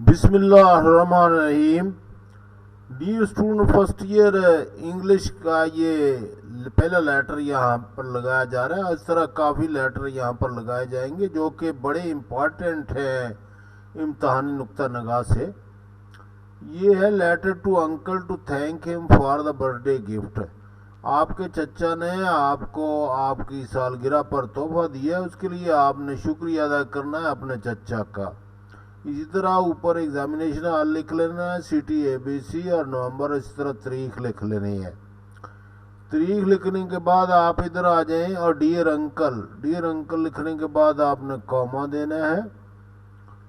बिस्मिल्लाहिर्रहमानिर्रहीम। Dear student first year English का ये पहला लेटर यहाँ पर लगाया जा रहा है। इस तरह काफ़ी लेटर यहाँ पर लगाए जाएंगे जो कि बड़े इम्पॉर्टेंट हैं इम्तहानी नुक्ता नगाह से। ये है letter to uncle to thank him for the birthday gift. आपके चचा ने आपको आपकी सालगिरह पर तोहफा दिया है, उसके लिए आपने शुक्रिया अदा करना है अपने चचा का। इसी तरह ऊपर एग्जामिनेशन हाल लिख लेना है, सिटी ABC और नवंबर, इसी तरह तारीख लिख लेनी है। तारीख लिखने के बाद आप इधर आ जाएं और डियर अंकल लिखने के बाद आपने कॉमा देना है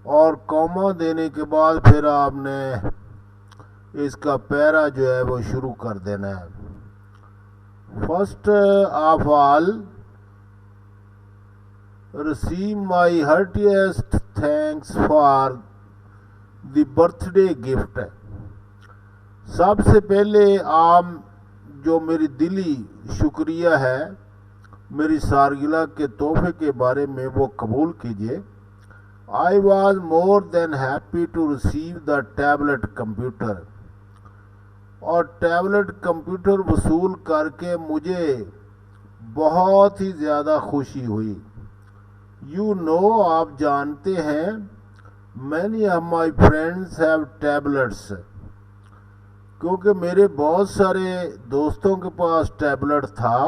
और कॉमा देने के बाद फिर आपने इसका पैरा जो है वो शुरू कर देना है। First of all receive my heartiest thanks for the birthday gift। सबसे पहले आप जो मेरी दिली शुक्रिया है मेरी सालगिरह के तोहफे के बारे में वो कबूल कीजिए। I was more than happy to receive the tablet computer। और टैबलेट कंप्यूटर वसूल करके मुझे बहुत ही ज़्यादा खुशी हुई। You know, आप जानते हैं, many of my friends have tablets। क्योंकि मेरे बहुत सारे दोस्तों के पास टैबलेट था।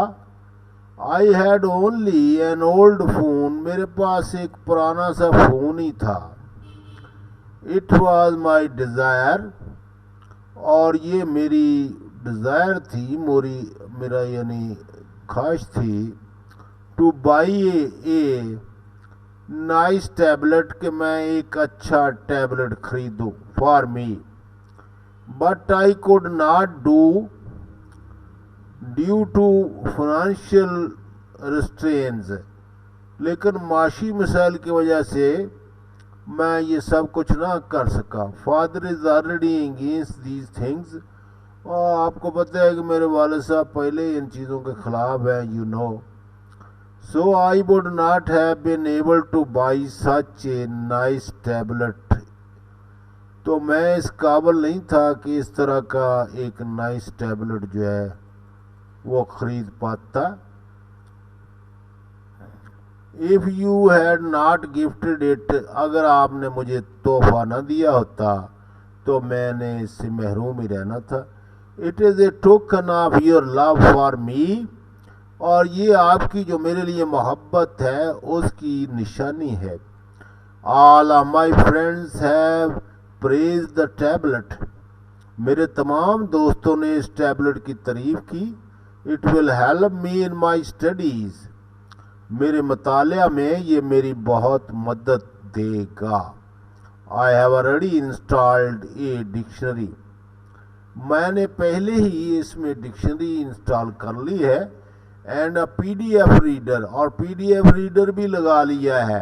I had only an old phone। मेरे पास एक पुराना सा फ़ोन ही था। It was my desire। और ये मेरी डिज़ायर थी, मेरा यानी ख्वाहिश थी, to buy a nice tablet, कि मैं एक अच्छा टैबलेट खरीदूं for me. But I could not do due to financial restraints. लेकिन माशी मसाइल की वजह से मैं ये सब कुछ ना कर सका। Father is already against these things. और आपको पता है कि मेरे वालिद साहब पहले इन चीज़ों के ख़िलाफ़ हैं, you know. So I would not have been able to buy such a nice tablet। तो मैं इस काबिल नहीं था कि इस तरह का एक नाइस टैबलेट जो है वो खरीद पाता। If you had not gifted it, अगर आपने मुझे तोहफा ना दिया होता तो मैंने इससे महरूम ही रहना था। It is a token of your love for me। और ये आपकी जो मेरे लिए मोहब्बत है उसकी निशानी है। All of my friends have praised the tablet। मेरे तमाम दोस्तों ने इस टैबलेट की तारीफ की। It will help me in my studies। मेरे मतालिया में ये मेरी बहुत मदद देगा। I have already installed a dictionary। मैंने पहले ही इसमें डिक्शनरी इंस्टॉल कर ली है। एंड PDF रीडर, और PDF रीडर भी लगा लिया है।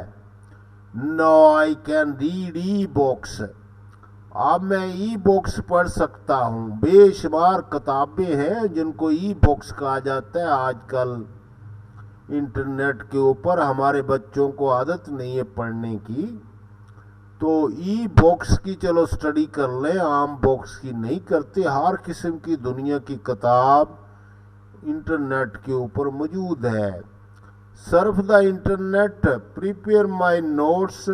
No I can read e books. अब मैं ई बुक्स पढ़ सकता हूँ। बेशुमार किताबें हैं जिनको ई बुक्स कहा जाता है। आजकल इंटरनेट के ऊपर हमारे बच्चों को आदत नहीं है पढ़ने की, तो ई बुक्स की चलो स्टडी कर लें, आम बुक्स की नहीं करते। हर किस्म की दुनिया की किताब इंटरनेट के ऊपर मौजूद है। Surf the internet, prepare my notes.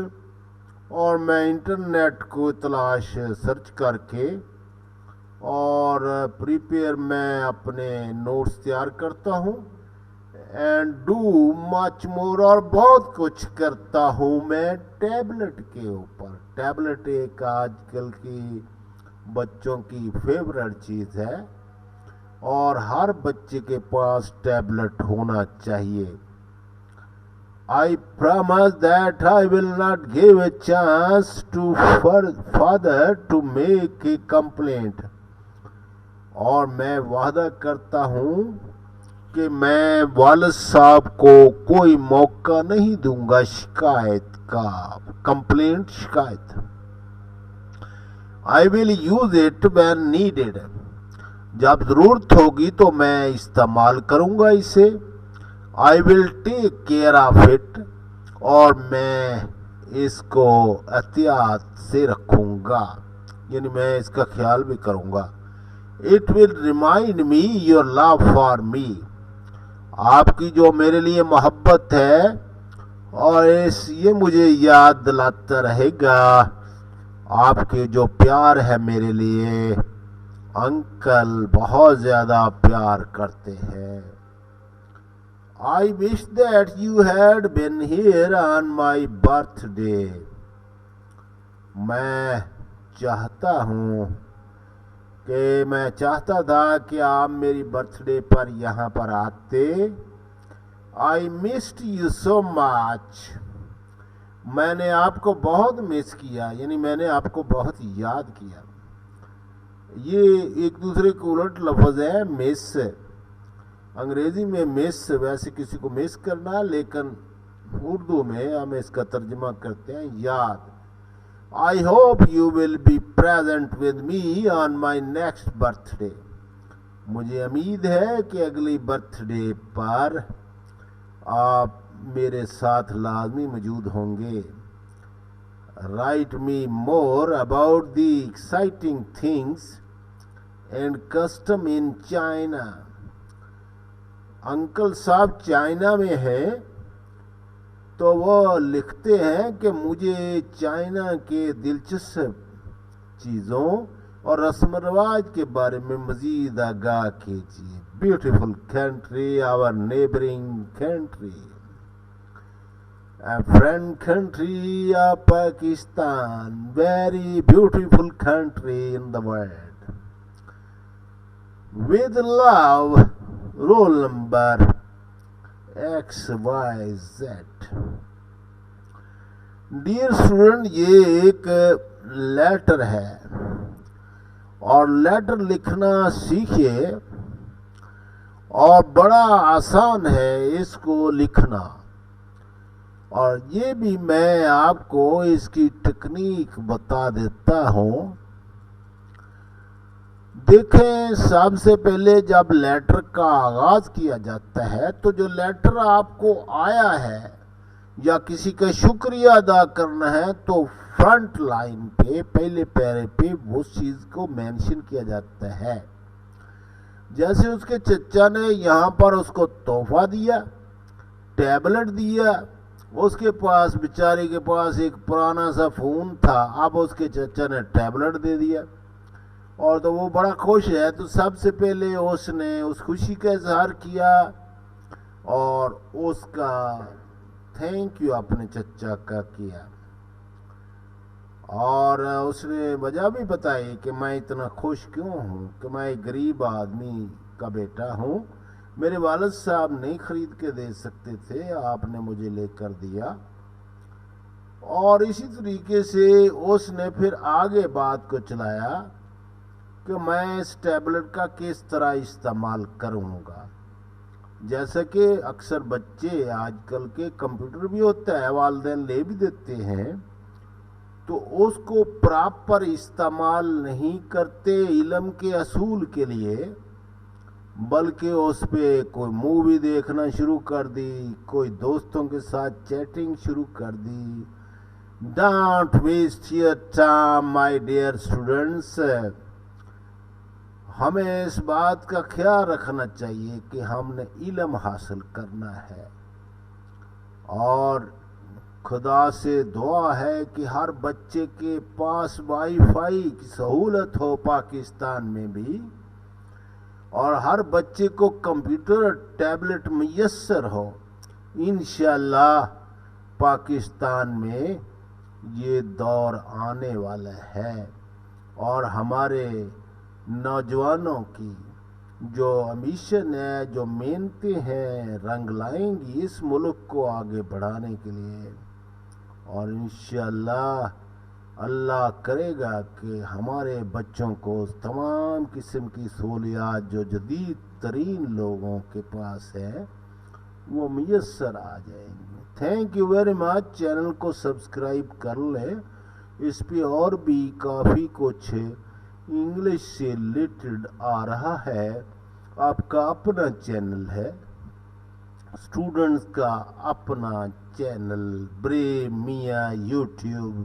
और मैं इंटरनेट को तलाश सर्च करके और प्रिपेयर मैं अपने नोट्स तैयार करता हूँ। एंड डू मच मोर, और बहुत कुछ करता हूँ मैं टैबलेट के ऊपर। टैबलेट एक आजकल की बच्चों की फेवरेट चीज़ है और हर बच्चे के पास टैबलेट होना चाहिए। I promise that I will not give a chance to father to make a complaint। और मैं वादा करता हूँ कि मैं वालिद साहब को कोई मौका नहीं दूंगा शिकायत का, कंप्लेंट, शिकायत। I will use it when needed। जब ज़रूरत होगी तो मैं इस्तेमाल करूँगा इसे। I will take care of it। और मैं इसको एहतियात से रखूँगा, यानी मैं इसका ख्याल भी करूँगा। It will remind me your love for me, आपकी जो मेरे लिए मोहब्बत है और ये मुझे याद दिलाता रहेगा आपके जो प्यार है मेरे लिए। अंकल बहुत ज़्यादा प्यार करते हैं। I wish that you had been here on my birthday. मैं चाहता था कि आप मेरी बर्थडे पर यहाँ पर आते। I missed you so much. मैंने आपको बहुत मिस किया, यानी मैंने आपको बहुत याद किया। ये एक दूसरे के उलट लफ्ज़ है मिस। अंग्रेज़ी में मिस वैसे किसी को मिस करना, लेकिन उर्दू में हम इसका तर्जुमा करते हैं याद। I hope you will be present with me on my next birthday. मुझे उम्मीद है कि अगली बर्थडे पर आप मेरे साथ लाजमी मौजूद होंगे। Write me more about the exciting things and custom in China. Uncle साहब चाइना में हैं, तो वो लिखते हैं कि मुझे चाइना के दिलचस्प चीज़ों और रस्म रवाज के बारे में मज़ीद आगाह कीजिए। Beautiful country, our neighbouring country, a friend country of Pakistan, very beautiful country in the world. With love, roll number XYZ. Dear student, ये एक लेटर है और लेटर लिखना सीखिए, और बड़ा आसान है इसको लिखना। और ये भी मैं आपको इसकी टेक्निक बता देता हूँ। देखें, सबसे पहले जब लेटर का आगाज़ किया जाता है तो जो लेटर आपको आया है या किसी का शुक्रिया अदा करना है तो फ्रंट लाइन पे पहले पैरे पे उस चीज़ को मेंशन किया जाता है। जैसे उसके चचा ने यहाँ पर उसको तोहफा दिया, टैबलेट दिया, उसके पास बेचारे के पास एक पुराना सा फ़ोन था, अब उसके चचा ने टैबलेट दे दिया और तो वो बड़ा खुश है। तो सबसे पहले उसने उस खुशी का इजहार किया और उसका थैंक यू अपने चचा का किया, और उसने वजह भी बताई कि मैं इतना खुश क्यों हूँ कि मैं एक गरीब आदमी का बेटा हूँ, मेरे वालिद साहब नहीं खरीद के दे सकते थे, आपने मुझे लेकर दिया। और इसी तरीके से उसने फिर आगे बात को चलाया कि मैं इस टैबलेट का किस तरह इस्तेमाल करूँगा। जैसा कि अक्सर बच्चे आजकल के कंप्यूटर भी होता है, वालिदैन ले भी देते हैं, तो उसको प्रॉपर इस्तेमाल नहीं करते इल्म के असूल के लिए, बल्कि उस पर कोई मूवी देखना शुरू कर दी, कोई दोस्तों के साथ चैटिंग शुरू कर दी। Don't waste your time my dear students. हमें इस बात का ख्याल रखना चाहिए कि हमने इल्म हासिल करना है, और खुदा से दुआ है कि हर बच्चे के पास वाईफाई की सहूलत हो पाकिस्तान में भी, और हर बच्चे को कंप्यूटर टैबलेट मुयस्सर हो। इंशाअल्लाह पाकिस्तान में ये दौर आने वाला है और हमारे नौजवानों की जो एम्बिशन है, जो मेहनतें हैं, रंग लाएंगी इस मुल्क को आगे बढ़ाने के लिए। और इंशाअल्लाह अल्लाह करेगा कि हमारे बच्चों को तमाम किस्म की सहूलियात जो जदीद तरीन लोगों के पास है वो मुयस्सर आ जाएंगे। Thank you very much. Channel को सब्सक्राइब कर लें, इस पे और भी काफ़ी कुछ इंग्लिश से रिलेटेड आ रहा है। आपका अपना चैनल है, اسٹوڈنٹس کا اپنا چینل برے میاں یوٹیوب